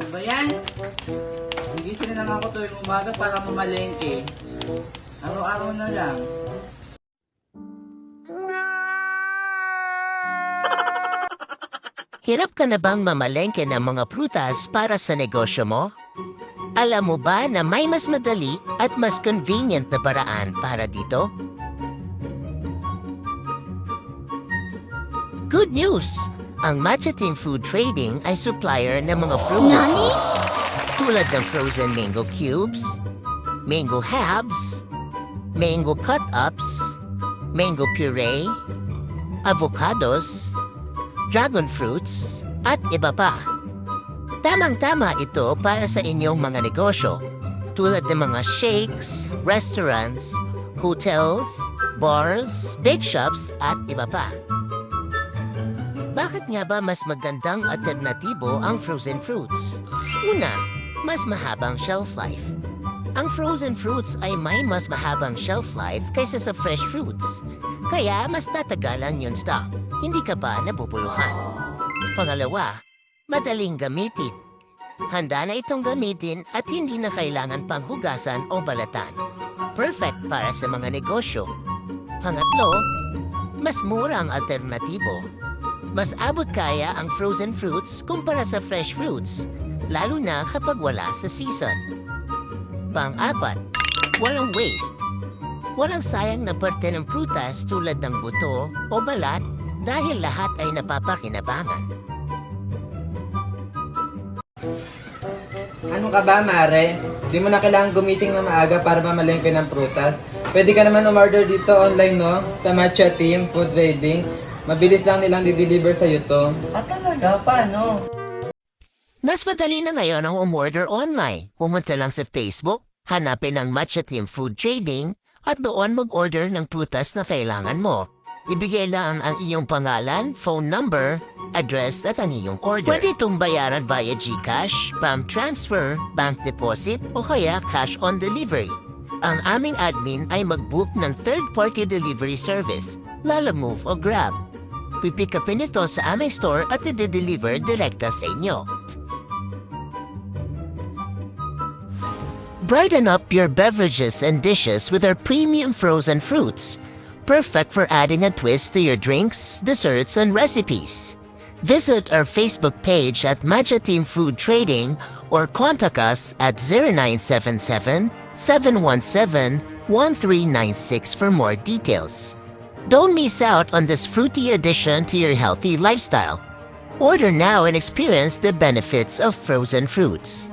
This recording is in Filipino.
Ano ba yan? Gigising na lang ako tuwing umaga para mamalengke. Araw-araw na lang. Hirap ka na bang mamalengke ng mga prutas para sa negosyo mo? Alam mo ba na may mas madali at mas convenient na paraan para dito? Good news! Ang Matcha Team Food Trading ay supplier ng mga frozen foods tulad ng frozen mango cubes, mango halves, mango cut-ups, mango puree, avocados, dragon fruits, at iba pa. Tamang-tama ito para sa inyong mga negosyo, tulad ng mga shakes, restaurants, hotels, bars, bake shops, at iba pa. Bakit nga ba mas magandang alternatibo ang frozen fruits? Una, mas mahabang shelf life. Ang frozen fruits ay may mas mahabang shelf life kaysa sa fresh fruits, kaya mas tatagalan yung stock. Hindi ka pa nabubuluhan. Pangalawa, madaling gamitin. Handa na itong gamitin at hindi na kailangan pang hugasan o balatan. Perfect para sa mga negosyo. Pangatlo, mas mura ang alternatibo. Mas abot kaya ang frozen fruits kumpara sa fresh fruits, lalo na kapag wala sa season. Pang-apat, walang waste. Walang sayang na parte ng prutas tulad ng buto o balat dahil lahat ay napapakinabangan. Ano ka ba, Mare? Di mo na kailangan gumiting na maaga para mamalengke ng prutas. Pwede ka naman umorder dito online, no? Sa Matcha Team Food Trading. Mabilis lang nilang di-deliver sa'yo to. Talaga? Paano? Mas madali na ngayon ang umorder online. Pumunta lang sa Facebook, hanapin ang Matcha Team Food Trading, at doon mag-order ng prutas na kailangan mo. Ibigay lang ang iyong pangalan, phone number, address at ang iyong order. Pwede itong bayaran via GCash, bank transfer, bank deposit o kaya cash on delivery. Ang aming admin ay mag-book ng third-party delivery service, Lalamove o Grab. Pipick upin ito sa aming store at i-deliver direkta sa inyo. Brighten up your beverages and dishes with our premium frozen fruits. Perfect for adding a twist to your drinks, desserts, and recipes. Visit our Facebook page at Matcha Team Food Trading or contact us at 0977-717-1396 for more details. Don't miss out on this fruity addition to your healthy lifestyle. Order now and experience the benefits of frozen fruits.